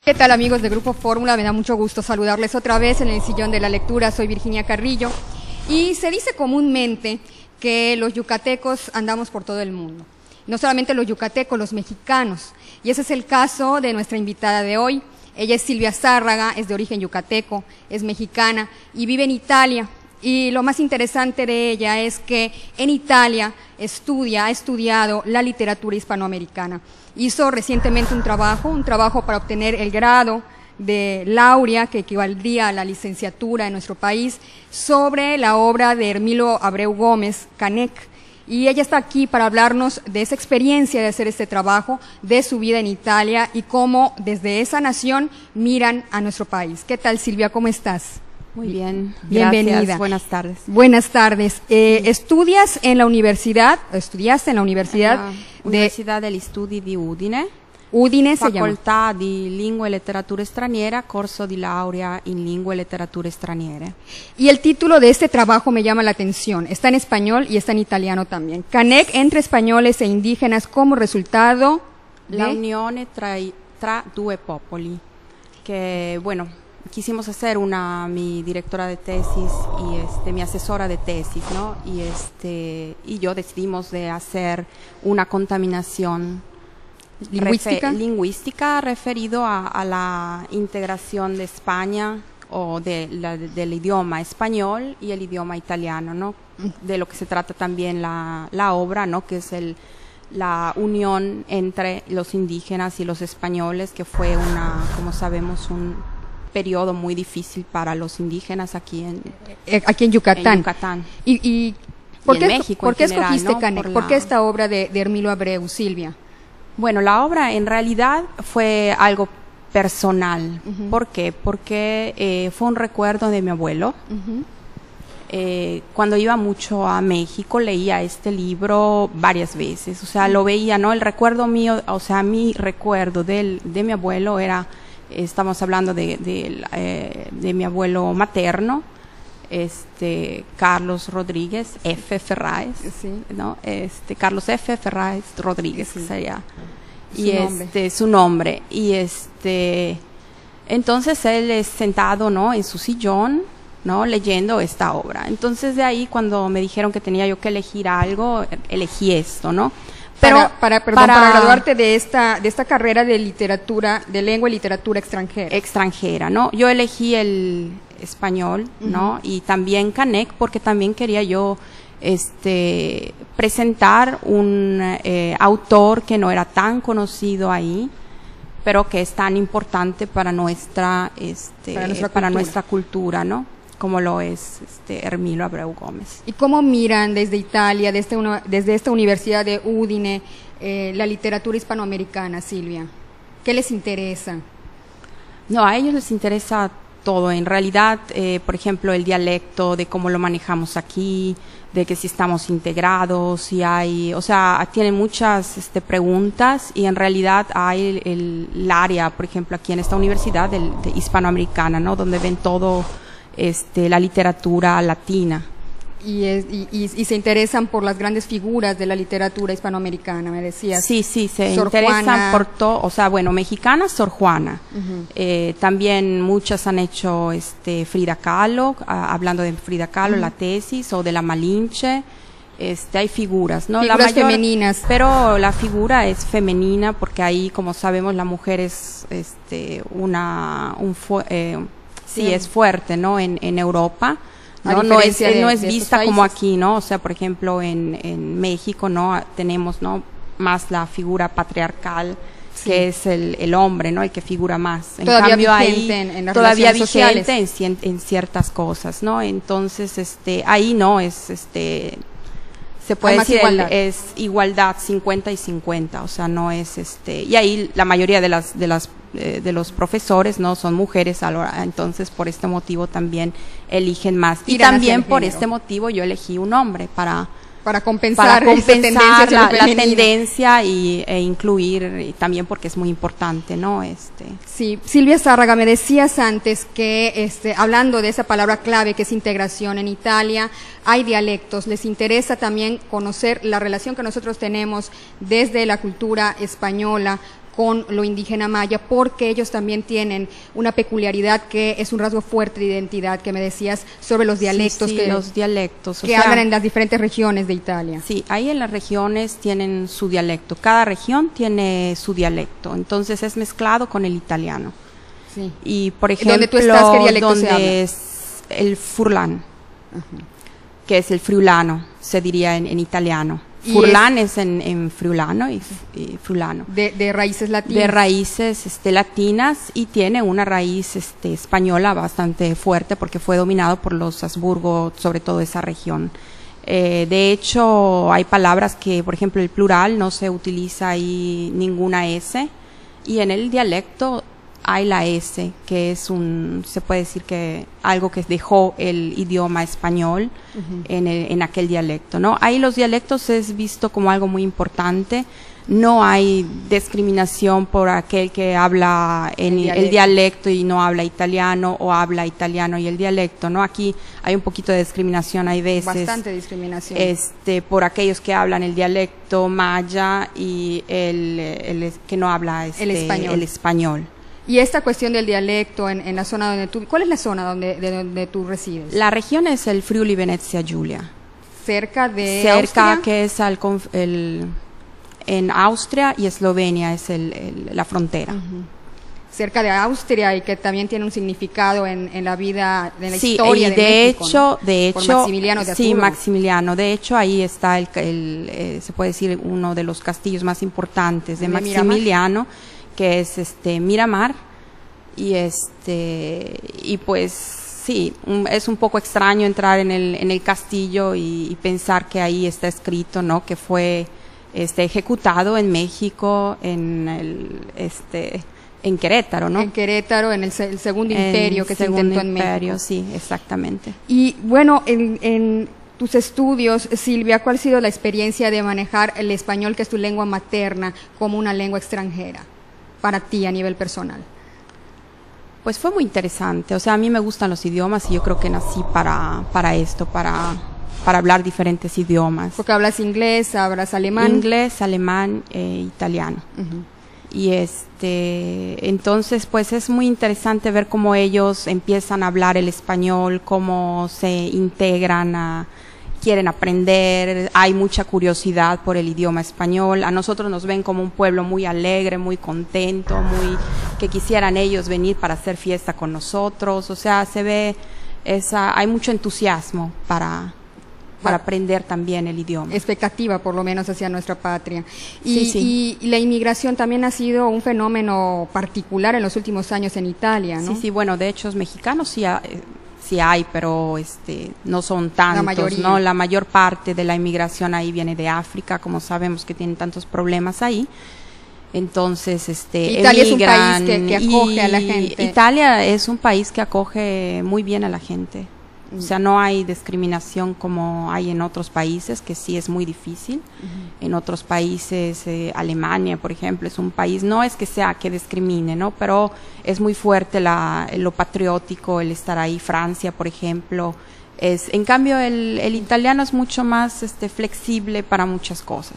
¿Qué tal, amigos de Grupo Fórmula? Me da mucho gusto saludarles otra vez en el sillón de la lectura. Soy Virginia Carrillo y se dice comúnmente que los yucatecos andamos por todo el mundo. No solamente los yucatecos, los mexicanos. Y ese es el caso de nuestra invitada de hoy. Ella es Silvia Zárraga, es de origen yucateco, es mexicana y vive en Italia. Y lo más interesante de ella es que en Italia ha estudiado la literatura hispanoamericana. Hizo recientemente un trabajo para obtener el grado de laurea, que equivaldría a la licenciatura en nuestro país, sobre la obra de Hermilo Abreu Gómez, Canek. Y ella está aquí para hablarnos de esa experiencia de hacer este trabajo, de su vida en Italia y cómo desde esa nación miran a nuestro país. ¿Qué tal, Silvia? ¿Cómo estás? Muy bien, bienvenida. Gracias. Buenas tardes. Buenas tardes. Estudiaste en la Universidad degli Studi di Udine. Udine se llama. Facoltà di Lingua e Letteratura Straniera, corso di laurea in Lingua e Letterature Straniere. Y el título de este trabajo me llama la atención. Está en español y está en italiano también. Canek entre españoles e indígenas como resultado de la unione tra due popoli. Que, bueno, quisimos hacer mi directora de tesis y mi asesora de tesis, ¿no? Y yo decidimos de hacer una contaminación lingüística referido a la integración de España o del idioma español y el idioma italiano, ¿no? De lo que se trata también la obra, ¿no? Que es la unión entre los indígenas y los españoles, que fue como sabemos, un periodo muy difícil para los indígenas aquí en Yucatán. ¿Y por qué, México ¿por qué en general, escogiste ¿no? Canek? ¿Por qué esta obra de Hermilo Abreu, Silvia? Bueno, la obra en realidad fue algo personal. ¿Por qué? Porque fue un recuerdo de mi abuelo. Cuando iba mucho a México leía este libro varias veces, o sea, lo veía, ¿no? El recuerdo mío, o sea, mi recuerdo de mi abuelo era, estamos hablando de mi abuelo materno, Carlos Rodríguez F. Ferráez, sí. ¿no? Carlos F. Ferráez Rodríguez, sí. Sería su nombre. Y entonces él es sentado, ¿no? En su sillón, ¿no? Leyendo esta obra. Entonces de ahí, cuando me dijeron que tenía yo que elegir algo, elegí esto, ¿no? Pero para graduarte de esta carrera de literatura, de lengua y literatura extranjera, ¿no? Yo elegí el español, ¿no? Y también Canek, porque también quería yo presentar un autor que no era tan conocido ahí, pero que es tan importante para nuestra cultura, ¿no? Como lo es Hermilo Abreu Gómez. ¿Y cómo miran desde Italia, desde esta Universidad de Udine, la literatura hispanoamericana, Silvia? ¿Qué les interesa? No, a ellos les interesa todo. En realidad, por ejemplo, el dialecto, de cómo lo manejamos aquí, de que si estamos integrados, tienen muchas preguntas, y en realidad hay el área, por ejemplo, aquí en esta universidad de hispanoamericana, ¿no? Donde ven todo la literatura latina. Y se interesan por las grandes figuras de la literatura hispanoamericana, me decías. Sí, se interesan por todo, o sea, bueno, mexicana, Sor Juana. También muchas han hecho Frida Kahlo, hablando de Frida Kahlo, la tesis, o de la Malinche. Hay figuras, ¿no? Figuras femeninas. Pero la figura es femenina, porque ahí, como sabemos, la mujer es es fuerte, ¿no? En Europa, no es vista como aquí, ¿no? O sea, por ejemplo, en México, ¿no? Tenemos, ¿no? Más la figura patriarcal, sí, que es el hombre, ¿no? El que figura más. En cambio, ahí todavía vigente en ciertas cosas, ¿no? Entonces, ahí no es, se puede decir es igualdad 50 y 50, o sea, no es y ahí la mayoría de los profesores no son mujeres, entonces por este motivo también eligen más. Y también por este motivo yo elegí un hombre para compensar la tendencia e incluir, y también porque es muy importante, ¿no? Sí, Silvia Zárraga, me decías antes que hablando de esa palabra clave que es integración, en Italia hay dialectos, les interesa también conocer la relación que nosotros tenemos desde la cultura española con lo indígena maya, porque ellos también tienen una peculiaridad que es un rasgo fuerte de identidad, que me decías sobre los dialectos, los dialectos, que hablan en las diferentes regiones de Italia. Sí, ahí en las regiones tienen su dialecto, cada región tiene su dialecto, entonces es mezclado con el italiano. Sí. Y por ejemplo, ¿dónde tú estás, qué dialecto se habla? Es el furlan, que es el friulano, se diría en italiano. Furlan es en friulano y friulano. De raíces latinas. De raíces latinas, y tiene una raíz española bastante fuerte porque fue dominado por los Habsburgo, sobre todo esa región. De hecho, hay palabras que, por ejemplo, el plural no se utiliza ahí ninguna S, y en el dialecto hay la S, que es se puede decir que algo que dejó el idioma español en aquel dialecto, ¿no? Ahí los dialectos es visto como algo muy importante. No hay discriminación por aquel que habla el dialecto y no habla italiano, o habla italiano y el dialecto, ¿no? Aquí hay un poquito de discriminación, hay veces. Bastante discriminación. Por aquellos que hablan el dialecto maya y el que no habla el español. Y esta cuestión del dialecto en la zona donde tú... ¿Cuál es la zona donde tú resides? La región es el Friuli Venezia Giulia. ¿Cerca de Austria? Que es en Austria y Eslovenia es la frontera. Cerca de Austria, y que también tiene un significado en la vida, en la historia de México, ¿no? De hecho, por Maximiliano de Habsburgo. Sí, Maximiliano. De hecho, ahí está se puede decir, uno de los castillos más importantes de Maximiliano, Miramar, que es Miramar, y pues sí, es un poco extraño entrar en el castillo y pensar que ahí está escrito, ¿no? Que fue ejecutado en México, en Querétaro, ¿no? En Querétaro, en el segundo imperio que se intentó en México. Sí, exactamente. Y bueno, en tus estudios, Silvia, ¿cuál ha sido la experiencia de manejar el español, que es tu lengua materna, como una lengua extranjera para ti a nivel personal? Pues fue muy interesante. O sea, a mí me gustan los idiomas y yo creo que nací para esto, para hablar diferentes idiomas. Porque hablas inglés, hablas alemán. Inglés, alemán e italiano. Y entonces pues es muy interesante ver cómo ellos empiezan a hablar el español, cómo se integran, quieren aprender, hay mucha curiosidad por el idioma español. A nosotros nos ven como un pueblo muy alegre, muy contento, que quisieran ellos venir para hacer fiesta con nosotros. O sea, se ve hay mucho entusiasmo para aprender también el idioma. Expectativa, por lo menos, hacia nuestra patria. Y la inmigración también ha sido un fenómeno particular en los últimos años en Italia, ¿no? Sí, bueno, de hecho, mexicanos sí hay, pero no son tantos, ¿no? La mayor parte de la inmigración ahí viene de África, como sabemos que tienen tantos problemas ahí. Entonces, Italia es un país que acoge a la gente. Italia es un país que acoge muy bien a la gente. O sea, no hay discriminación como hay en otros países, que sí es muy difícil. En otros países, Alemania, por ejemplo, es un país, no es que discrimine, ¿no? Pero es muy fuerte lo patriótico, el estar ahí. Francia, por ejemplo, en cambio el italiano es mucho más flexible para muchas cosas.